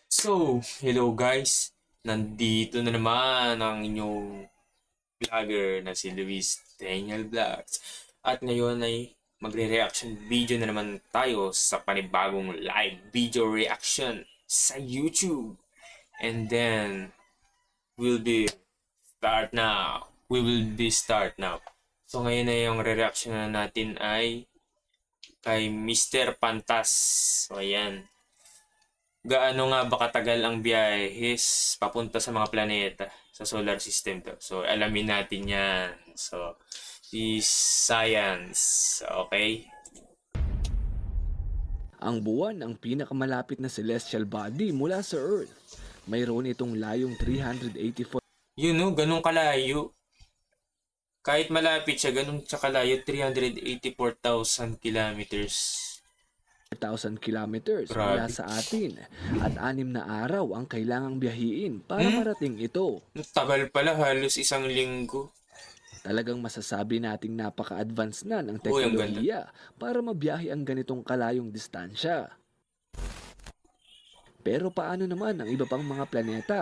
So, hello guys! Nandito na naman ang inyong vlogger na si Luis Daniel Vlogs. At ngayon ay magre-reaction video na naman tayo sa panibagong live video reaction sa YouTube. And then, we'll be start now. We will be start now. So ngayon ay yung re-reaction na natin ay kay Mr. Pantas. So ayan. Gaano nga ba katagal ang biyahis papunta sa mga planeta sa solar system to? So, alamin natin yan. So, si science. Okay? Ang buwan ang pinakamalapit na celestial body mula sa Earth. Mayroon itong layong 384 Yun no, ganun kalayo. Kahit malapit siya, ganun siya kalayo, 384,000 kilometers. 1,000 kilometers Grabe. mula sa atin at 6 na araw ang kailangang biyahiin para marating ito. Ang tagal pala, halos isang linggo. Talagang masasabi nating napaka-advance na ng Uy, ang teknolohiya para mabiyahe ang ganitong kalayong distansya. Pero paano naman ang iba pang mga planeta?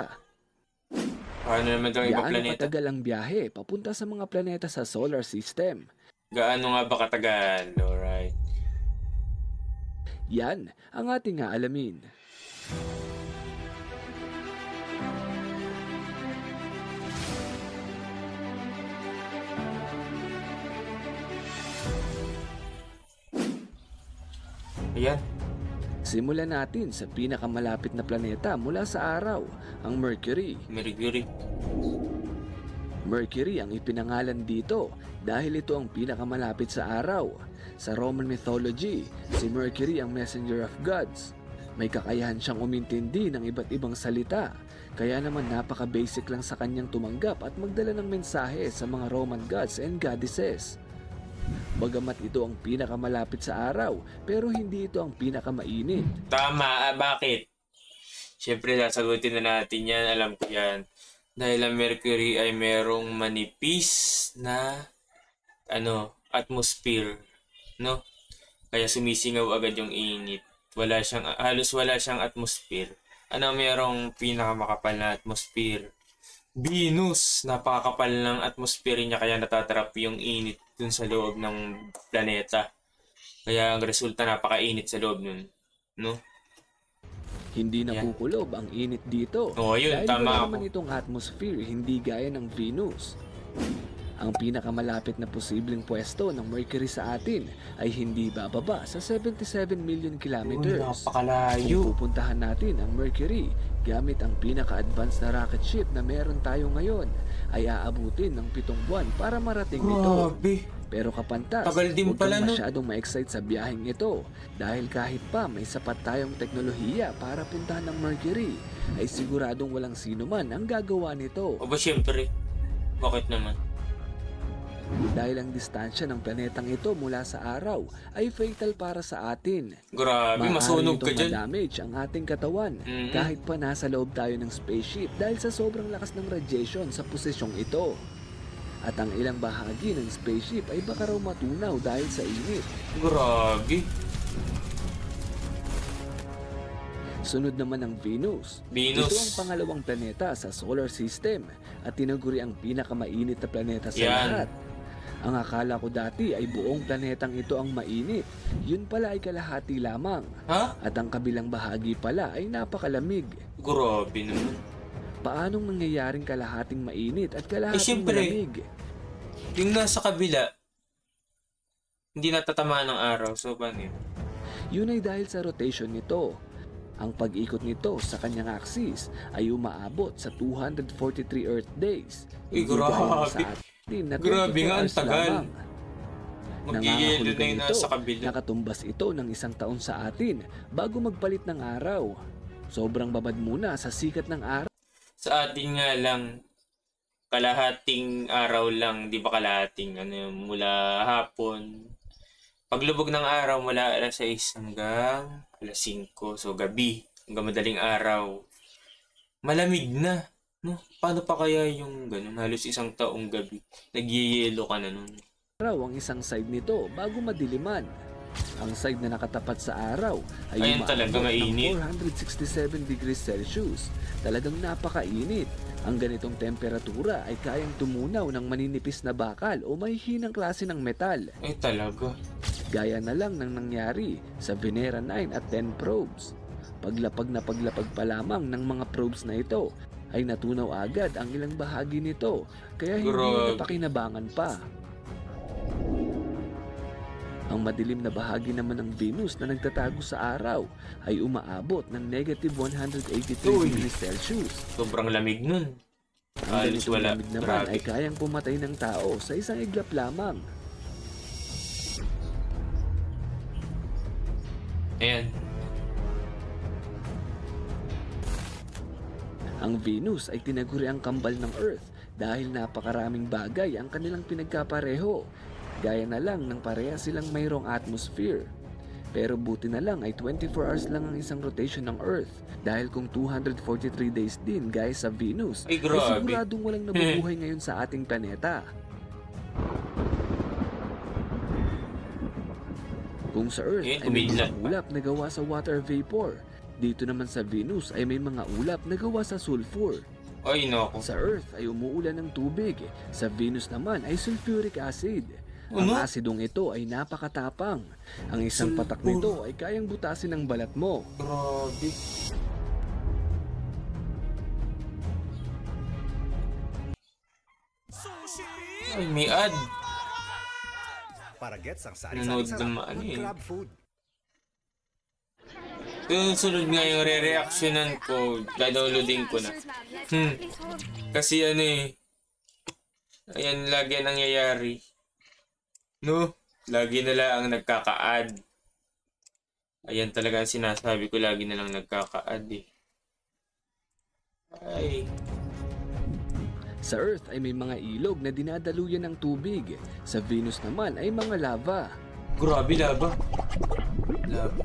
Paano naman daw iba Gaano planeta? katagal ang biyahe papunta sa mga planeta sa solar system? Gaano nga ba katagal? Alright. Yan ang ating aalamin. Ayan. Simulan natin sa pinakamalapit na planeta mula sa araw, ang Mercury. Mercury. Mercury ang ipinangalan dito dahil ito ang pinakamalapit sa araw. Sa Roman mythology, si Mercury ang messenger of gods. May kakayahan siyang umintindi ng iba't ibang salita, kaya naman napaka-basic lang sa kanyang tumanggap at magdala ng mensahe sa mga Roman gods and goddesses. Bagamat ito ang pinakamalapit sa araw, pero hindi ito ang pinakamainit. Tama, bakit? Siyempre, sasagutin na natin yan. Alam ko yan. Dahil ang Mercury ay merong manipis na atmosphere, no? Kaya sumisingaw agad yung init. Halos wala siyang atmosphere. Ano merong pinakamakapal na atmosphere? Venus, napakakapal ng atmosphere niya kaya natatrap yung init dun sa loob ng planeta. Kaya ang resulta napakainit sa loob nun, no? Hindi nakukulob ang init dito Oo, yun, dahil tama wala ako. naman itong atmosphere, hindi gaya ng Venus. Ang pinakamalapit na posibleng pwesto ng Mercury sa atin ay hindi bababa sa 77 million Uy, kilometers. napakalayo. Kung pupuntahan natin ang Mercury gamit ang pinaka-advanced na rocket ship na meron tayo ngayon, ay aabutin ng 7 buwan para marating ito. Grabe. Pero kapantas, Tagal din huwag kang pala, no? masyadong ma-excite sa biyaheng ito dahil kahit pa may sapat tayong teknolohiya para puntahan ng Mercury, ay siguradong walang sino man ang gagawa nito. O ba siyempre? Bakit naman? Dahil ang distansya ng planetang ito mula sa araw ay fatal para sa atin. Grabe, masunog ka itong dyan. ma-damage ang ating katawan kahit pa nasa loob tayo ng spaceship dahil sa sobrang lakas ng radiation sa posisyong ito. At ang ilang bahagi ng spaceship ay baka raw matunaw dahil sa init. Grabe. Sunod naman ang Venus. Venus. Ito ang pangalawang planeta sa solar system at tinaguri ang pinakamainit na planeta sa Yan. lahat. Ang akala ko dati ay buong planetang ito ang mainit. Yun pala ay kalahati lamang. Ha? At ang kabilang bahagi pala ay napakalamig. Grabe naman. Paanong nangyayaring kalahating mainit at kalahating siyempre. malamig? Yung nasa kabila, hindi natatamaan ng araw. So, paano yun? Yun ay dahil sa rotation nito. Ang pag-ikot nito sa kanyang axis ay umaabot sa 243 Earth days. Uy, Hindi gaya grabe. sa atin na Grabe 24 nga, ang hours tagal. lamang. Magigilo na Nangangahulugan yung ito, nasa kabila. nakatumbas ito ng 1 taon sa atin bago magpalit ng araw. Sobrang babad muna sa sikat ng araw. Sa atin nga lang, kalahating araw lang, di ba kalahating, mula hapon. Paglubog ng araw mula alas 6 hanggang alas 5, so gabi, hanggang madaling araw. Malamig na, no? Paano pa kaya yung ganun, halos 1 taong gabi, nagyeyelo ka na nun. Ang isang side nito bago madiliman. Ang side na nakatapat sa araw ay Ayan talaga, umaabot ng mainit. 467 degrees Celsius. Talagang napakainit. Ang ganitong temperatura ay kayang tumunaw ng maninipis na bakal o mahihinang klase ng metal. Ay talaga. Gaya na lang ng nangyari sa Venera 9 at 10 probes. Paglapag na paglapag pa lamang ng mga probes na ito ay natunaw agad ang ilang bahagi nito kaya hindi Grabe. napakinabangan pa. Ang madilim na bahagi naman ng Venus na nagtatago sa araw ay umaabot ng negative 183 Uy. degrees Celsius. Sobrang lamig nun. Ang Halos ganitong wala. lamig naman Grabe. ay kayang pumatay ng tao sa isang iglap lamang. Ayan. Ang Venus ay tinaguri ang kambal ng Earth dahil napakaraming bagay ang kanilang pinagkapareho. Gaya na lang ng pareha silang mayroong atmosphere. Pero buti na lang ay 24 hours lang ang isang rotation ng Earth. Dahil kung 243 days din gaya sa Venus, Ay, ay grabe. siguradong walang nabubuhay ngayon sa ating planeta. Kung sa Earth Eh, ay may mga kumidlat pa. ulap na gawa sa water vapor, dito naman sa Venus ay may mga ulap na gawa sa sulfur. Ay nako. Sa Earth ay umuulan ng tubig, sa Venus naman ay sulfuric acid. Ang Ano? asidong ito ay napakatapang. Ang isang patak Sulfur. nito ay kayang butasin ang balat mo. Grabe. Ay, may ad. Para gets ang Nanonood sari-sari ng sarap ano ng eh. crab food. Sunod nga yung re-reactionan ko. Downloading ko na. Kasi ano eh. Ayan, lagi ang nangyayari. No? Lagi na lang ang nagkaka-add. Ayan talaga ang sinasabi ko. Lagi na lang nagkaka-add eh. Ay. Sa Earth ay may mga ilog na dinadaluyan ng tubig. Sa Venus naman ay mga lava. Grabe, laba. Laba.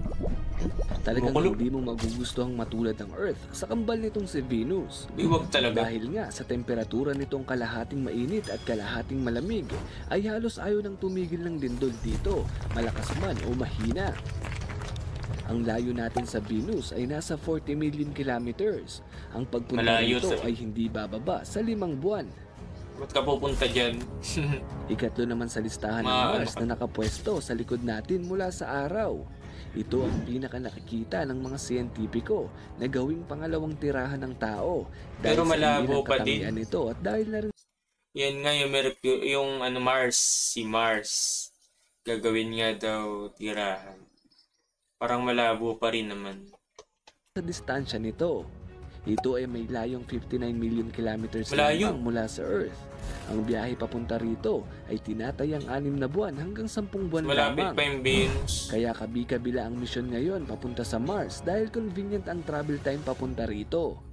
Talagang Makulo. hindi mo magugustuhang matulad ng Earth sa kambal nitong si Venus. Iwag talaga. Dahil nga sa temperatura nitong kalahating mainit at kalahating malamig, ay halos ayaw nang tumigil ng lindol dito, malakas man o mahina. Ang layo natin sa Venus ay nasa 40 million kilometers. Ang pagpunta Malayo nito sa- ay hindi bababa sa 5 buwan. Ba't ka pupunta dyan? Ikatlo naman sa listahan ng Ma- Mars na nakapwesto sa likod natin mula sa araw. Ito ang pinaka nakikita ng mga siyentipiko na gawing pangalawang tirahan ng tao Pero sa malabo hindi ng pa din. katangian nito at dahil na rin Yan nga yung yung ano Mars, si Mars. Gagawin nga daw tirahan. Parang malabo pa rin naman. sa distansya nito. Ito ay may layong 59 million kilometers Malayo. lamang mula sa Earth. Ang biyahe papunta rito ay tinatayang 6 na buwan hanggang 10 buwan Malapit lamang. pa yung Venus. Kaya kabi-kabila ang misyon ngayon papunta sa Mars dahil convenient ang travel time papunta rito.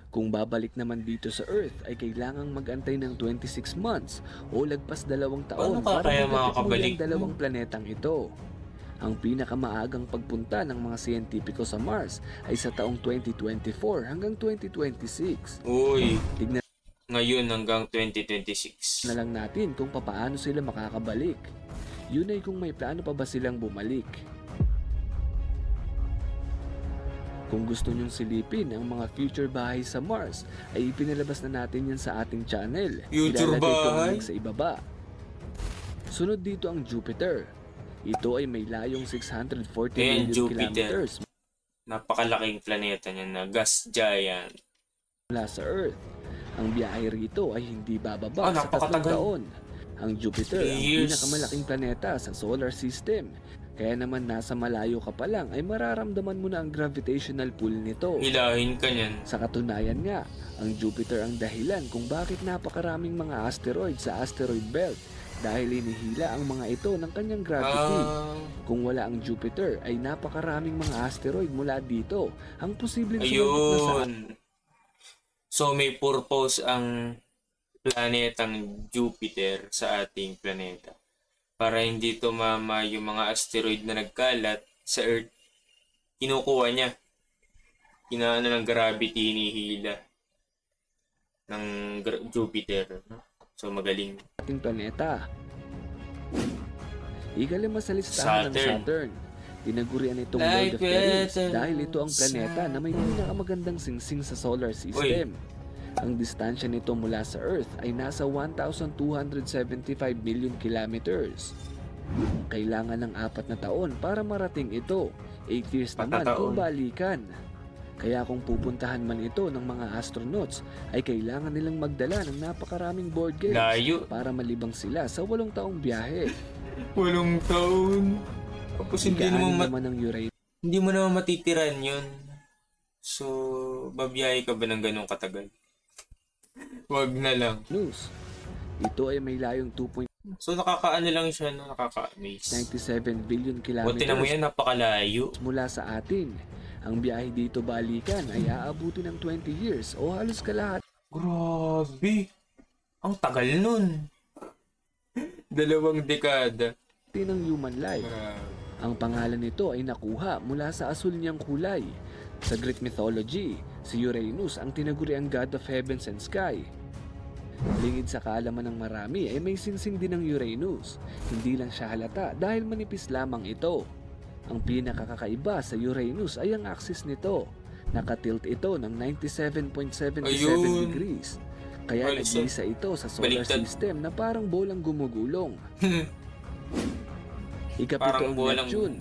Kung babalik naman dito sa Earth ay kailangang mag-antay ng 26 months o lagpas 2 taon Paano ka kaya magatik muli makakabalik? ang dalawang planetang ito. Ang pinakamaagang pagpunta ng mga siyentipiko sa Mars ay sa taong 2024 hanggang 2026. Uy, Tignan ngayon hanggang 2026. na lang natin kung papaano sila makakabalik. Yun ay kung may plano pa ba silang bumalik. Kung gusto nyong silipin ang mga future bahay sa Mars, ay ipinalabas na natin yan sa ating channel. Future Ilalagay ko ang bahay? link sa ibaba. Sunod dito ang Jupiter. Ito ay may layong 640 Ayan, million Jupiter. kilometers Napakalaking planeta niya na gas giant. mula sa Earth. Ang biyahe rito ay hindi bababa Ah, sa 3 napakatagal. taon. Ang Jupiter ang Years. pinakamalaking planeta sa solar system. Kaya naman nasa malayo ka pa lang ay mararamdaman mo na ang gravitational pull nito. Hilahin ka niyan. Sa katunayan nga, ang Jupiter ang dahilan kung bakit napakaraming mga asteroid sa asteroid belt dahil inihila ang mga ito ng kanyang gravity. Kung wala ang Jupiter ay napakaraming mga asteroid mula dito. Ang posibleng sumabit na sa Ayun. So may purpose ang planetang Jupiter sa ating planeta. Para hindi tumama yung mga asteroid na nagkalat sa Earth. Kinukuha niya. Inaano ng gravity, hinihila ng Jupiter. No? So magaling. ating planeta. Ikalima sa listahan ng Saturn. Tinagurian itong Lord of the Rings dahil ito ang planeta na may pinakamagandang singsing sa solar system. Ang distansya nito mula sa Earth ay nasa 1,275 million kilometers. Kailangan ng 4 na taon para marating ito, 8 years naman kung balikan. Kaya kung pupuntahan man ito ng mga astronauts, ay kailangan nilang magdala ng napakaraming board games para malibang sila sa 8 taong biyahe. 8 taon? Tapos hindi mo naman matitiran yun. So, babiyahe ka ba ng ganong katagal? Wag na lang. News. Ito ay may layong 2.97 So, nakakaano lang siya, nakaka-amaze. billion kilometers. Buti na mo yan, napakalayo. Mula sa atin. Ang biyahe dito balikan ay aabuti ng 20 years o halos kalahati. Grabe! Ang tagal nun. 2 dekada. Ng human life. Ang pangalan nito ay nakuha mula sa asul niyang kulay. Sa Greek mythology, si Uranus ang tinaguriang god of heavens and sky. Lingid sa kaalaman ng marami ay may singsing din ng Uranus. Hindi lang siya halata dahil manipis lamang ito. Ang pinakakakaiba sa Uranus ay ang axis nito. Nakatilt ito ng 97.77 degrees. Kaya nag-iisa ito sa solar system na parang bolang gumugulong. Ikapito ang Neptune.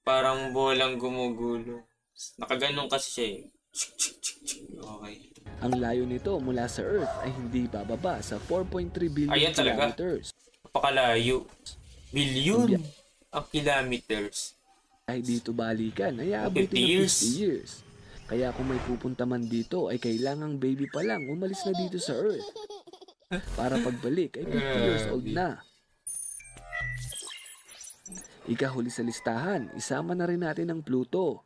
Parang bolang gumugulong. Nakaganon kasi siya eh. Okay. Ang layo nito mula sa Earth ay hindi bababa sa 4.3 billion kilometers. Napakalayo. Billion ang kilometers. Ay dito balikan ay aabutin ng 50 years. Kaya kung may pupunta man dito ay kailangang baby pa lang umalis na dito sa Earth. Para pagbalik ay 50 years old na. Ikahuli sa listahan, isama na rin natin ang Pluto.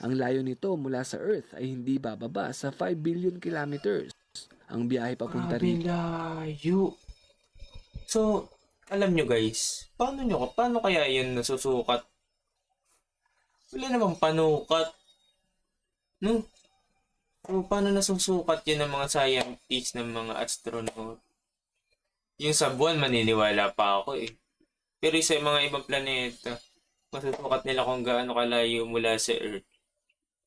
Ang layo nito mula sa Earth ay hindi bababa sa 5 billion kilometers. Ang biyahe papunta rin. Layo. So, alam nyo guys, paano kaya yun nasusukat? Wala namang panukat. No? So, paano nasusukat yun ng mga scientists, ng mga astronaut? Yung sa buwan, maniniwala pa ako eh. Pero sa mga ibang planeta, masusukat nila kung gaano kalayo mula sa Earth.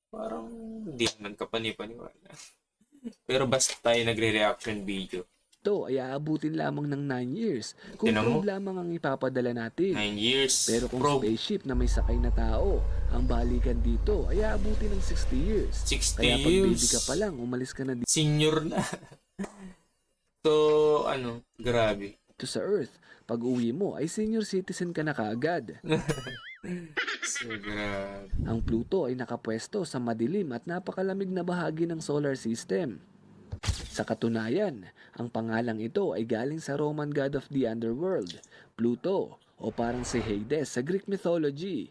Parang hindi naman kapani-paniwala. Pero basta tayo nagre-reaction video. Ito ay aabutin lamang ng 9 years kung probe lamang ang ipapadala natin. 9 years. Pero kung spaceship na may sakay na tao, ang balikan dito ay aabutin ng 60 years. 60 Kaya pag years. baby ka pa lang, umalis ka na dito. Senior na. So, grabe. Ito sa Earth, pag uwi mo ay senior citizen ka na kaagad. So, grabe. Ang Pluto ay nakapwesto sa madilim at napakalamig na bahagi ng solar system. Sa katunayan, ang pangalang ito ay galing sa Roman god of the underworld, Pluto, o parang si Hades sa Greek mythology.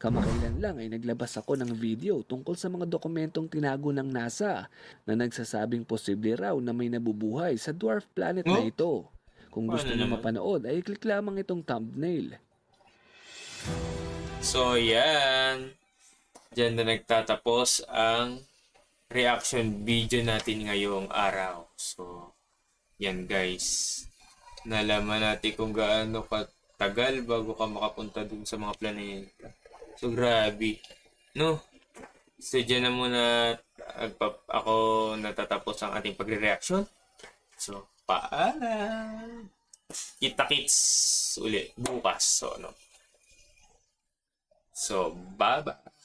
Kamakailan lang ay naglabas ako ng video tungkol sa mga dokumentong tinago ng NASA na nagsasabing posible raw na may nabubuhay sa dwarf planet na ito. Kung gusto na mapanood ay click lamang itong thumbnail. So yan, diyan na nagtatapos ang reaction video natin ngayong araw. So yan guys, nalaman natin kung gaano katagal bago ka makapunta dun sa mga planeta. So grabe, no? So dyan na muna ako natatapos ang ating pagre-reaction. So paalam! Kita-kits uli bukas. So bye-bye.